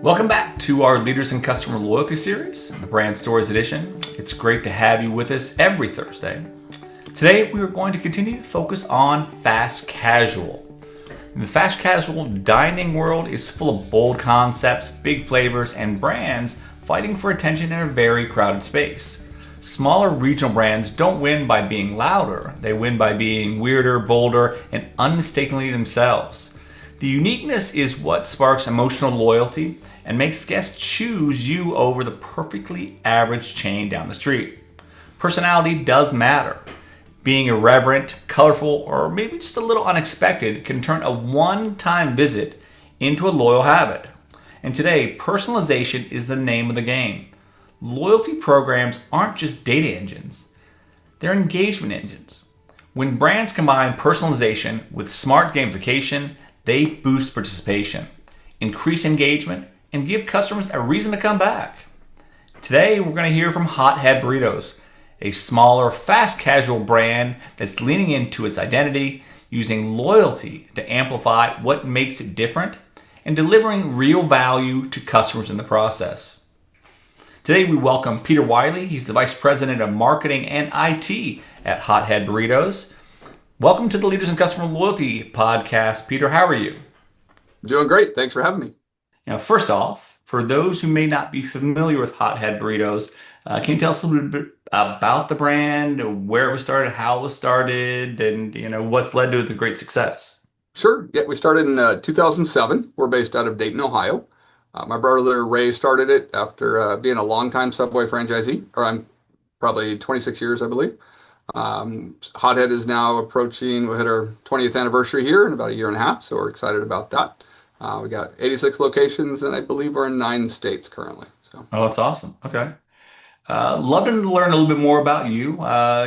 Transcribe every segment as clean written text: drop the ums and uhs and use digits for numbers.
Welcome back to our Leaders in Customer Loyalty series, the Brand Stories Edition. It's great to have you with us every Thursday. Today, we are going to continue to focus on fast casual. The fast casual dining world is full of bold concepts, big flavors, and brands fighting for attention in a very crowded space. Smaller regional brands don't win by being louder, they win by being weirder, bolder, and unmistakably themselves. The uniqueness is what sparks emotional loyalty and makes guests choose you over the perfectly average chain down the street. Personality does matter. Being irreverent, colorful, or maybe just a little unexpected can turn a one-time visit into a loyal habit. And today, personalization is the name of the game. Loyalty programs aren't just data engines, they're engagement engines. When brands combine personalization with smart gamification, they boost participation, increase engagement, and give customers a reason to come back. Today, we're going to hear from Head Burritos, a smaller, fast casual brand that's leaning into its identity, using loyalty to amplify what makes it different, and delivering real value to customers in the process. Today, we welcome Peter Wiley. He's the Vice President of Marketing and IT at Head Burritos. Welcome to the Leaders in Customer Loyalty podcast. Peter, how are you? Doing great. Thanks for having me. Now, first off, for those who may not be familiar with Head Burritos, can you tell us a little bit about the brand, where it was started, how it was started, and what's led to the great success? Sure. Yeah, we started in 2007. We're based out of Dayton, Ohio. My brother Ray started it after being a longtime Subway franchisee, or I'm probably 26 years, I believe. Hothead is now approaching, we hit our 20th anniversary here in about a year and a half, so we're excited about that. We got 86 locations, and I believe we're in 9 states currently. So. Oh, that's awesome. Okay. Love to learn a little bit more about you,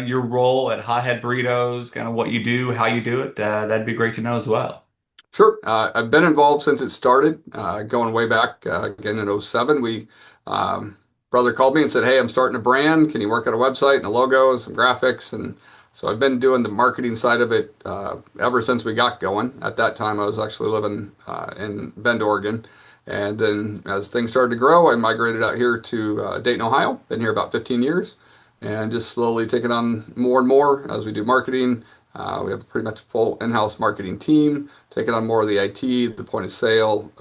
your role at Head Burritos, kind of what you do, how you do it. That'd be great to know as well. Sure. I've been involved since it started, going way back, again in '07. Brother called me and said, "Hey, I'm starting a brand. Can you work on a website and a logo and some graphics?" And so I've been doing the marketing side of it ever since we got going. At that time, I was actually living in Bend, Oregon. And then as things started to grow, I migrated out here to Dayton, Ohio. Been here about 15 years and just slowly taking on more and more as we do marketing. We have pretty much a full in-house marketing team, taking on more of the IT, the point of sale,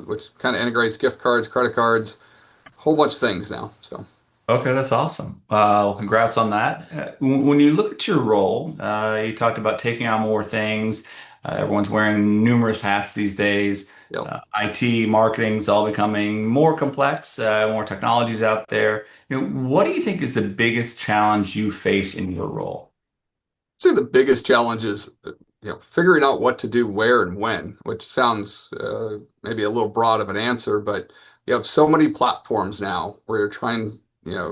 which kind of integrates gift cards, credit cards, a whole bunch of things now. So. Okay, that's awesome. Well, congrats on that. When you look at your role, you talked about taking on more things. Everyone's wearing numerous hats these days. Yep. IT, marketing is all becoming more complex, more technologies out there. What do you think is the biggest challenge you face in your role? I'd say the biggest challenge is, figuring out what to do where and when, which sounds maybe a little broad of an answer, but you have so many platforms now where you're trying,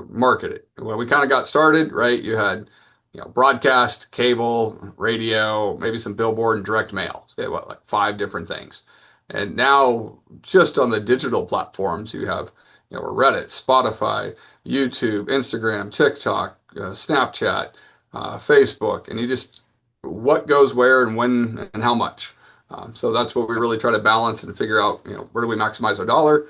market it. When we kind of got started, right, you had, broadcast, cable, radio, maybe some billboard and direct mail. Say like 5 different things. And now just on the digital platforms, you have, Reddit, Spotify, YouTube, Instagram, TikTok, Snapchat, Facebook, and what goes where and when and how much. So that's what we really try to balance and figure out, where do we maximize our dollar?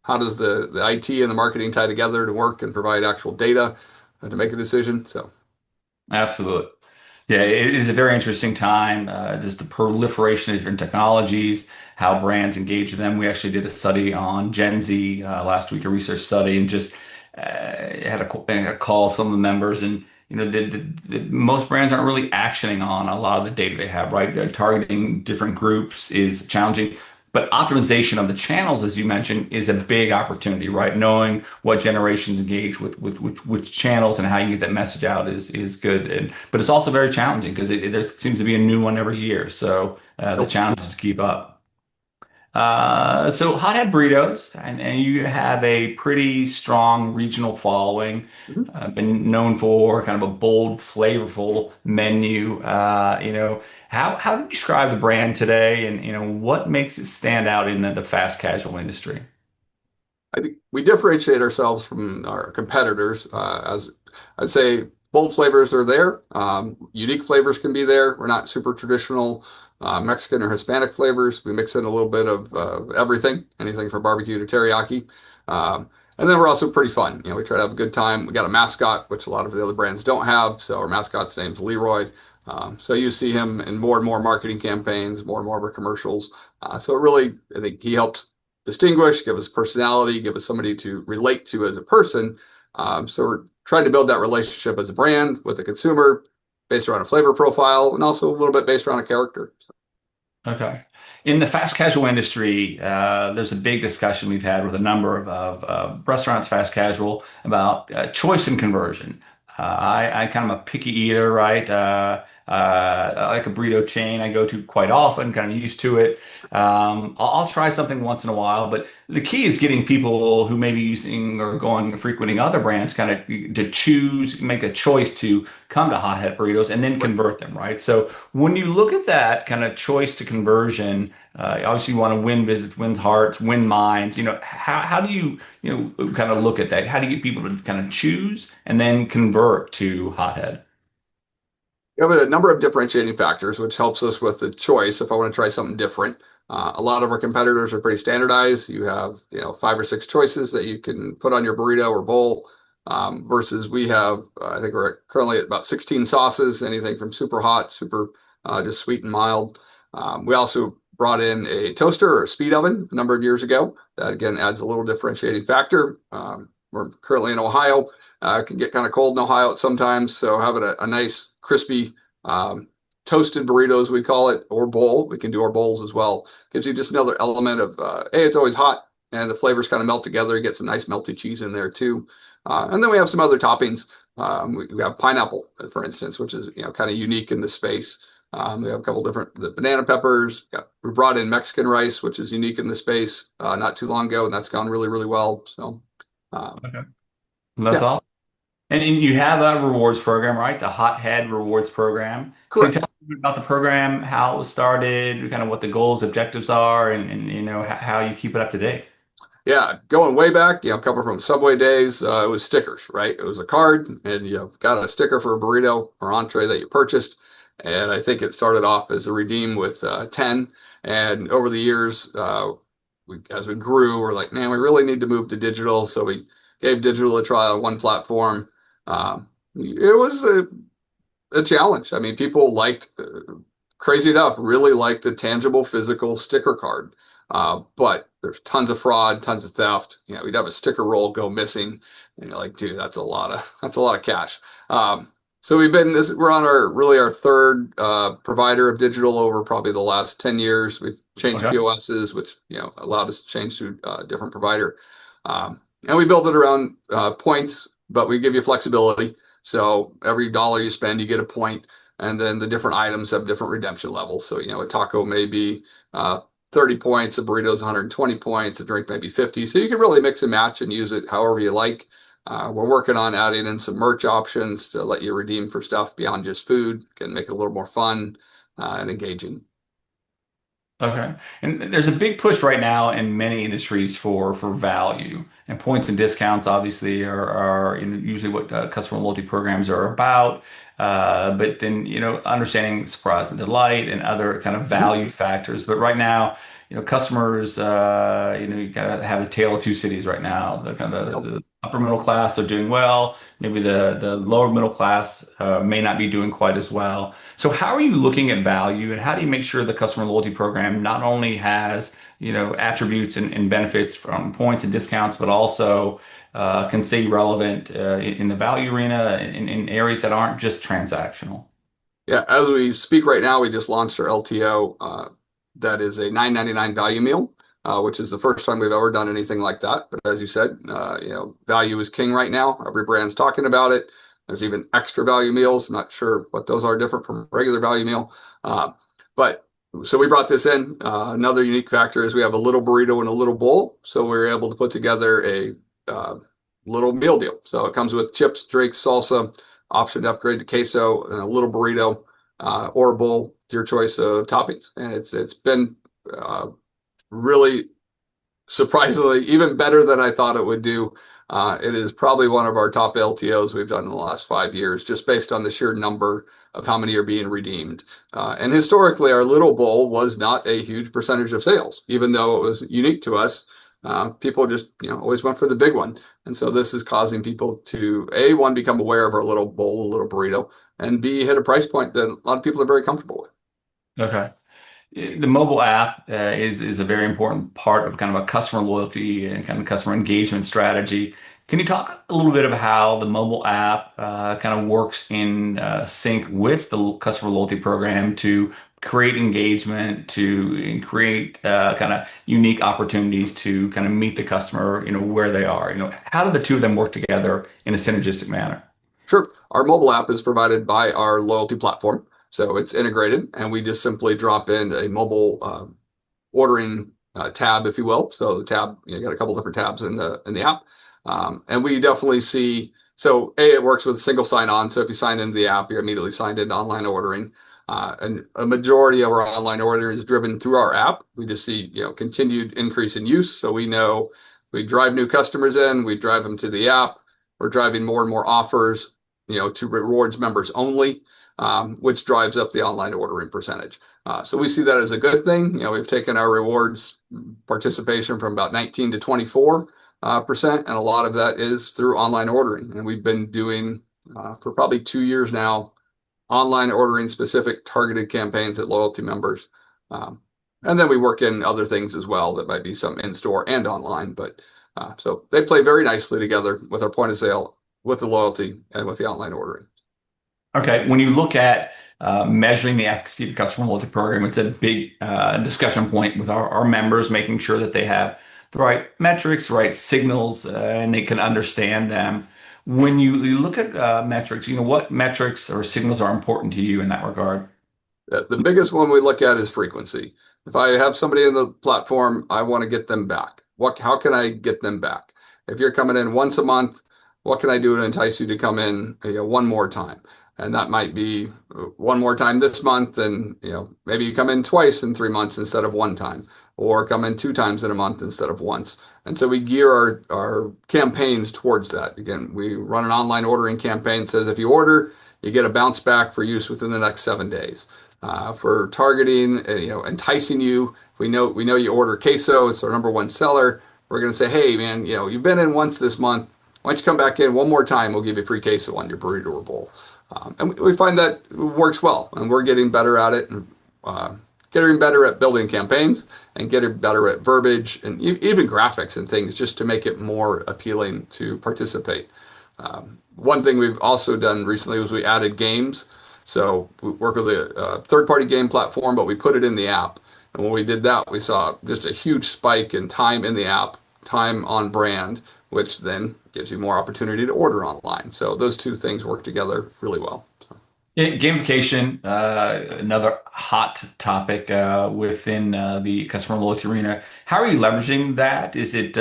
How does the IT and the marketing tie together to work and provide actual data to make a decision? So. Absolutely. Yeah, it is a very interesting time. Just the proliferation of different technologies, how brands engage with them. We actually did a study on Gen Z last week, a research study, and just had a call with some of the members. And most brands aren't really actioning on a lot of the data they have, right? Targeting different groups is challenging. But optimization of the channels, as you mentioned, is a big opportunity, right? Knowing what generations engage with which channels and how you get that message out is good. But it's also very challenging because there seems to be a new one every year. So the challenge is to keep up. So Head Burritos, and you have a pretty strong regional following, been known for kind of a bold, flavorful menu. How do you describe the brand today, and what makes it stand out in the fast casual industry? I think we differentiate ourselves from our competitors. As I'd say, bold flavors are there. Unique flavors can be there. We're not super traditional Mexican or Hispanic flavors. We mix in a little bit of everything, anything from barbecue to teriyaki. Um, and then we're also pretty fun. We try to have a good time. We got a mascot, which a lot of the other brands don't have. So our mascot's name's Leroy. So you see him in more and more marketing campaigns, more and more of our commercials. So it really, I think he helps distinguish, give us personality, give us somebody to relate to as a person. So we're trying to build that relationship as a brand with the consumer based around a flavor profile and also a little bit based around a character. Okay. In the fast casual industry, there's a big discussion we've had with a number of restaurants, fast casual, about choice and conversion. I kind of a picky eater, right? I like a burrito chain I go to quite often, kind of used to it. I'll try something once in a while, but the key is getting people who may be using or going frequenting other brands kind of to choose, make a choice to come to Hot Head Burritos and then convert them, right? So when you look at that kind of choice to conversion, obviously you want to win visits, win hearts, win minds. How do you kind of look at that? How do you get people to kind of choose and then convert to Hot Head? We have a number of differentiating factors, which helps us with the choice if I want to try something different. A lot of our competitors are pretty standardized. You have, five or six choices that you can put on your burrito or bowl, versus we have, I think we're currently at about 16 sauces, anything from super hot, super just sweet and mild. We also brought in a toaster or a speed oven a number of years ago. That again adds a little differentiating factor. We're currently in Ohio. It can get kind of cold in Ohio sometimes, so having a nice crispy toasted burritos, we call it, or bowl. We can do our bowls as well. Gives you just another element of, hey, it's always hot and the flavors kind of melt together. You get some nice melty cheese in there too. And then we have some other toppings. We have pineapple, for instance, which is kind of unique in the space. We have a couple different the banana peppers. We brought in Mexican rice, which is unique in the space not too long ago, and that's gone really, really well. So, Okay. That's yeah, all. And you have a rewards program, right? The Hot Head Rewards Program. Can you correct. tell me about the program, how it was started, kind of what the goals, objectives are, and how you keep it up to date? Yeah, going way back, coming from Subway days, it was stickers, right? It was a card, and you got a sticker for a burrito or entree that you purchased. And I think it started off as a redeem with 10. And over the years, as we grew, we're like, man, we really need to move to digital. So we gave digital a try on one platform. It was a challenge. I mean, people liked, crazy enough, really liked the tangible physical sticker card. But there's tons of fraud, tons of theft. We'd have a sticker roll go missing, and you're like, dude, that's a lot of cash. So we're on our third provider of digital over probably the last 10 years. We've changed Okay. POSs, which allowed us to change to a different provider. And we built it around points, but we give you flexibility. So every dollar you spend, you get a point, and then the different items have different redemption levels. So a taco may be 30 points, a burrito is 120 points, a drink may be 50. So you can really mix and match and use it however you like. We're working on adding in some merch options to let you redeem for stuff beyond just food, can make it a little more fun and engaging. Okay. And there's a big push right now in many industries for value, and points and discounts obviously are usually what customer loyalty programs are about. But then understanding surprise and delight and other kind of Mhm. value factors. But right now, customers, you gotta have the tale of two cities right now. The kind of Yep. the upper middle class are doing well. Maybe the lower middle class may not be doing quite as well. So how are you looking at value, and how do you make sure the customer loyalty program not only has, attributes and benefits from points and discounts, but also can stay relevant in the value arena in areas that aren't just transactional? Yeah, as we speak right now, we just launched our LTO. That is a $9.99 value meal, which is the first time we've ever done anything like that. But as you said, value is king right now. Every brand's talking about it. There's even extra value meals. I'm not sure what those are different from a regular value meal. But so we brought this in. Another unique factor is we have a little burrito and a little bowl. So we were able to put together a little meal deal. So it comes with chips, drinks, salsa, option to upgrade to queso, and a little burrito or a bowl, your choice of toppings. And it's been really surprisingly even better than I thought it would do. It is probably one of our top LTOs we've done in the last 5 years, just based on the sheer number of how many are being redeemed. And historically, our little bowl was not a huge percentage of sales, even though it was unique to us. People just, always went for the big one. And so this is causing people to, A, one, become aware of our little bowl, a little burrito, and B, hit a price point that a lot of people are very comfortable with. Okay. The mobile app is a very important part of kind of a customer loyalty and kind of customer engagement strategy. Can you talk a little bit about how the mobile app kind of works in sync with the customer loyalty program to create engagement, to create kind of unique opportunities to kind of meet the customer, where they are? How do the two of them work together in a synergistic manner? Sure. Our mobile app is provided by our loyalty platform. So it's integrated, and we just simply drop in a mobile ordering tab, if you will. So the tab, you got a couple different tabs in the app, and we definitely see. So A, it works with single sign-on. So if you sign into the app, you're immediately signed into online ordering, and a majority of our online ordering is driven through our app. We just see continued increase in use. So we know we drive new customers in, we drive them to the app. We're driving more and more offers, to rewards members only, which drives up the online ordering percentage. So we see that as a good thing. We've taken our rewards participation from about 19 to 24%, and a lot of that is through online ordering. And we've been doing for probably 2 years now online ordering specific targeted campaigns at loyalty members. And then we work in other things as well that might be some in store and online. But so they play very nicely together with our point of sale, with the loyalty, and with the online ordering. Okay, when you look at measuring the efficacy of the customer loyalty program, it's a big discussion point with our members, making sure that they have the right metrics, the right signals, and they can understand them. When you look at metrics, what metrics or signals are important to you in that regard? The biggest one we look at is frequency. If I have somebody in the platform, I want to get them back. How can I get them back? If you're coming in once a month, what can I do to entice you to come in, one more time? And that might be one more time this month, and maybe you come in twice in 3 months instead of one time, or come in two times in a month instead of once. And so we gear our campaigns towards that. Again, we run an online ordering campaign that says if you order, you get a bounce back for use within the next 7 days. For targeting, enticing you, we know you order queso, it's our number one seller. We're going to say, hey man, you've been in once this month. Why don't you come back in one more time? We'll give you free queso on your burrito or bowl. And we find that works well, and we're getting better at it, and getting better at building campaigns, and getting better at verbiage and even graphics and things, just to make it more appealing to participate. One thing we've also done recently was we added games. So we work with a third-party game platform, but we put it in the app. And when we did that, we saw just a huge spike in time in the app, time on brand, which then gives you more opportunity to order online. So those two things work together really well. So. Yeah, gamification, another hot topic within the customer loyalty arena. How are you leveraging that? Is it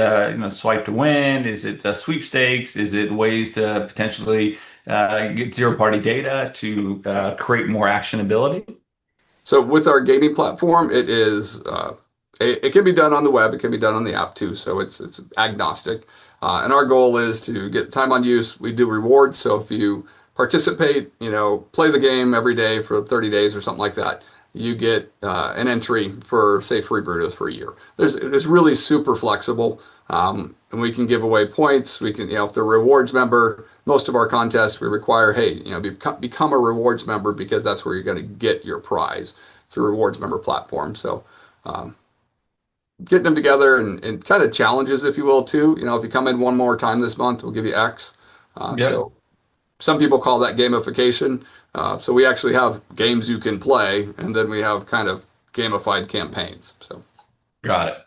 swipe to win? Is it sweepstakes? Is it ways to potentially get zero-party data to create more actionability? So with our gaming platform, it can be done on the web, it can be done on the app too. So it's agnostic. And our goal is to get time on use. We do rewards. So if you participate, play the game every day for 30 days or something like that, you get an entry for, say, free burritos for a year. It's really super flexible. And we can give away points. We can, if they're a rewards member, most of our contests we require, hey, become a rewards member, because that's where you're going to get your prize. It's a rewards member platform. So getting them together and kind of challenges, if you will, too. If you come in one more time this month, we'll give you X. Yeah. So some people call that gamification. So we actually have games you can play, and then we have kind of gamified campaigns. So Got it.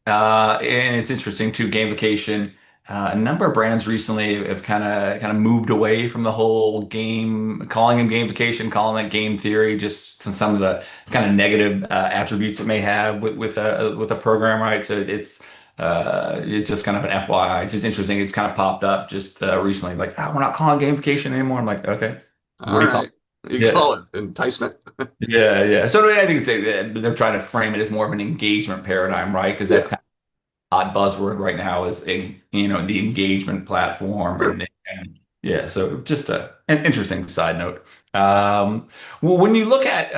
And it's interesting too, gamification. A number of brands recently have kind of moved away from the whole game, calling them gamification, calling it game theory, just some of the kind of negative attributes it may have with a program, right? So it's just kind of an FYI. It's just interesting. It's kind of popped up just recently, like, we're not calling it gamification anymore. I'm like, okay, what all do you call right, it? you Yes. call it enticement. Yeah, yeah. So I think they're trying to frame it as more of an engagement paradigm, right? Because Yeah. that's hot buzzword right now is the engagement platform Sure. and yeah, so just an interesting side note. Well, when you look at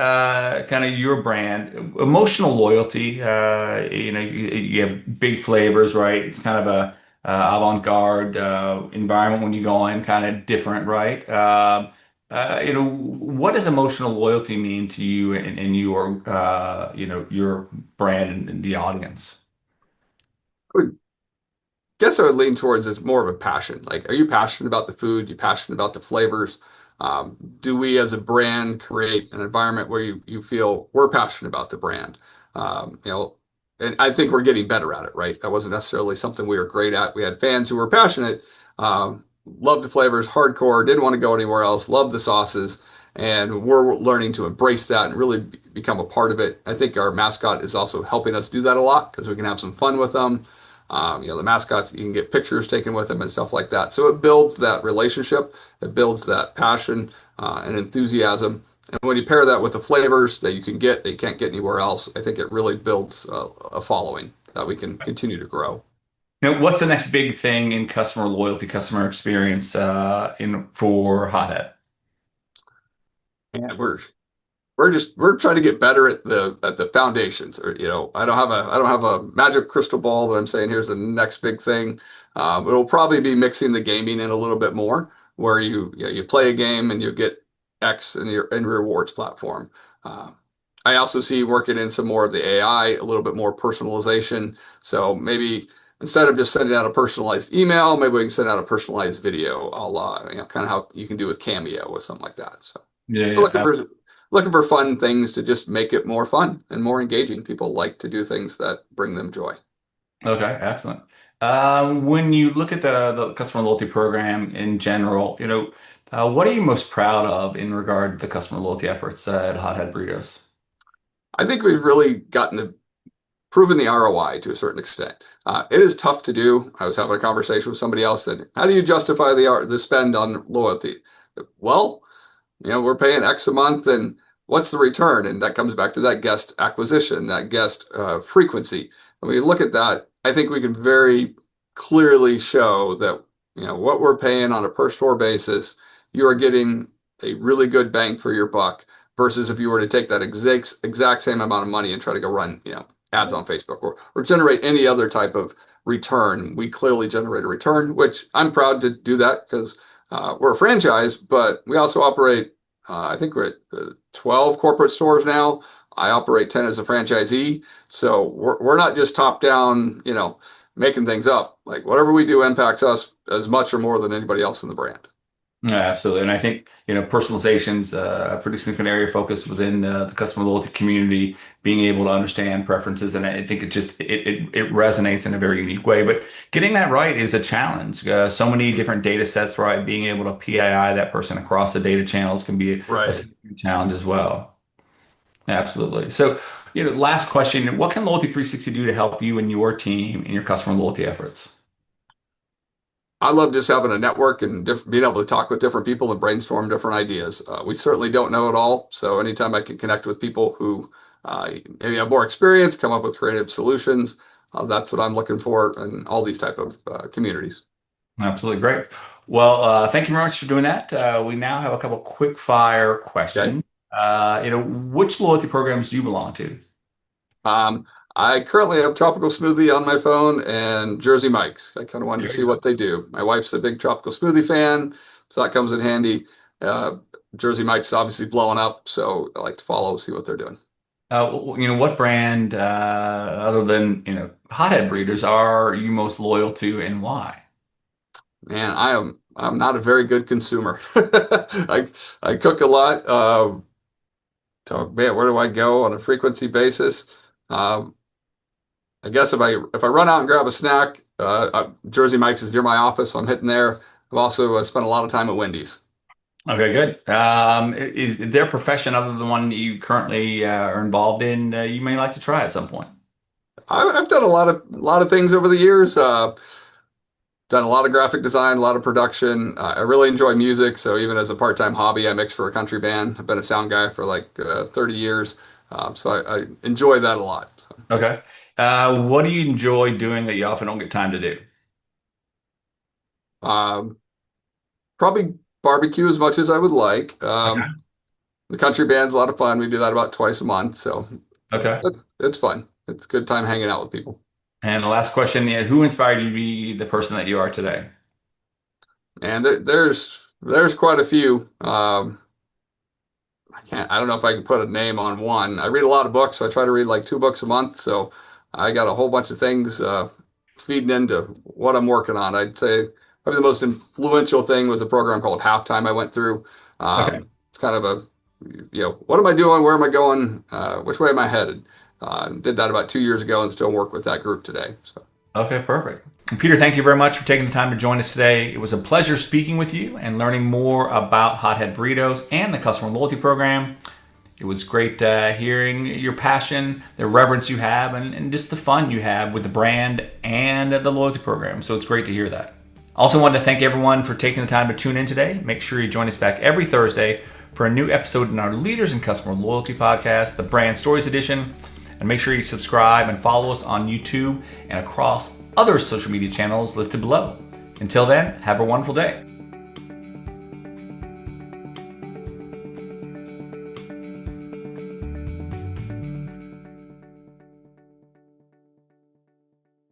kind of your brand, emotional loyalty, you have big flavors, right? It's kind of a avant-garde environment when you go in, kind of different, right? What does emotional loyalty mean to you and your your brand and the audience? Guess I would lean towards it's more of a passion. Like, are you passionate about the food? You passionate about the flavors? Do we as a brand create an environment where you feel we're passionate about the brand? And I think we're getting better at it, right? That wasn't necessarily something we were great at. We had fans who were passionate, loved the flavors, hardcore, didn't want to go anywhere else, loved the sauces, and we're learning to embrace that and really become a part of it. I think our mascot is also helping us do that a lot because we can have some fun with them. The mascots, you can get pictures taken with them and stuff like that. So it builds that relationship, it builds that passion and enthusiasm. And when you pair that with the flavors that you can get that you can't get anywhere else, I think it really builds a following that we can continue to grow. What's the next big thing in customer loyalty, customer experience in for Hothead? And we're trying to get better at the foundations. Or, I don't have a magic crystal ball that I'm saying here's the next big thing. It'll probably be mixing the gaming in a little bit more, where you play a game and you get X in your rewards platform. Uh, I also see working in some more of the AI, a little bit more personalization. So maybe instead of just sending out a personalized email, maybe we can send out a personalized video, a la, kind of how you can do with Cameo or something like that. So Yeah, we're yeah. looking for fun things to just make it more fun and more engaging. People like to do things that bring them joy. Okay, excellent. When you look at the customer loyalty program in general, what are you most proud of in regard to the customer loyalty efforts at Hothead Burritos? I think we've really gotten the proven the ROI to a certain extent. It is tough to do. I was having a conversation with somebody else that how do you justify the spend on loyalty? Well, we're paying X a month, and what's the return? And that comes back to that guest acquisition, that guest frequency. When we look at that, I think we can very clearly show that what we're paying on a per store basis, you are getting a really good bang for your buck. Versus if you were to take that exact same amount of money and try to go run ads on Facebook or generate any other type of return, we clearly generate a return, which I'm proud to do that because we're a franchise, but we also operate, I think we're at 12 corporate stores now. I operate 10 as a franchisee. So we're not just top down, making things up. Like whatever we do impacts us as much or more than anybody else in the brand. Yeah, absolutely. And I think, personalization's a pretty significant area of focus within the customer loyalty community, being able to understand preferences. And I think it resonates in a very unique way. But getting that right is a challenge. So many different data sets, right? Being able to PII that person across the data channels can be a Right. significant challenge as well. Absolutely. So, last question, what can Loyalty 360 do to help you and your team in your customer loyalty efforts? I love just having a network and being able to talk with different people and brainstorm different ideas. We certainly don't know it all. So anytime I can connect with people who maybe have more experience, come up with creative solutions, that's what I'm looking for in all these type of communities. Absolutely great. Well, thank you very much for doing that. We now have a couple quick fire Okay. questions. Which loyalty programs do you belong to? Um, I currently have Tropical Smoothie on my phone and Jersey Mike's. I kind of wanted to There see you go. what they do. My wife's a big Tropical Smoothie fan, so that comes in handy. Uh, Jersey Mike's obviously blowing up, so I like to follow, see what they're doing. What brand, other than, Hothead Breeders, are you most loyal to and why? Man, I'm not a very good consumer. I cook a lot. So man, where do I go on a frequency basis? Um, I guess if I run out and grab a snack, Jersey Mike's is near my office, so I'm hitting there. I've also spent a lot of time at Wendy's. Okay, good. Is there a profession other than the one that you currently are involved in you may like to try at some point? I've done a lot of things over the years. Done a lot of graphic design, a lot of production. I really enjoy music, so even as a part-time hobby, I mix for a country band. I've been a sound guy for like 30 years, so I enjoy that a lot. So. Okay. What do you enjoy doing that you often don't get time to do? Um, Probably barbecue as much as I would like. Okay. The country band's a lot of fun. We do that about twice a month, so Okay. it's fun. It's a good time hanging out with people. And the last question, who inspired you to be the person that you are today? And there's quite a few. I don't know if I can put a name on one. I read a lot of books, so I try to read like 2 books a month. So I got a whole bunch of things feeding into what I'm working on. I'd say probably the most influential thing was a program called Halftime I went through. Okay. It's kind of what am I doing? Where am I going? Which way am I headed? Did that about 2 years ago and still work with that group today. So. Okay, perfect. And Peter, thank you very much for taking the time to join us today. It was a pleasure speaking with you and learning more about Hot Head Burritos and the customer loyalty program. It was great hearing your passion, the reverence you have, and just the fun you have with the brand and the loyalty program. So it's great to hear that. I also wanted to thank everyone for taking the time to tune in today. Make sure you join us back every Thursday for a new episode in our Leaders in Customer Loyalty podcast, the Brand Stories Edition. And make sure you subscribe and follow us on YouTube and across other social media channels listed below. Until then, have a wonderful day.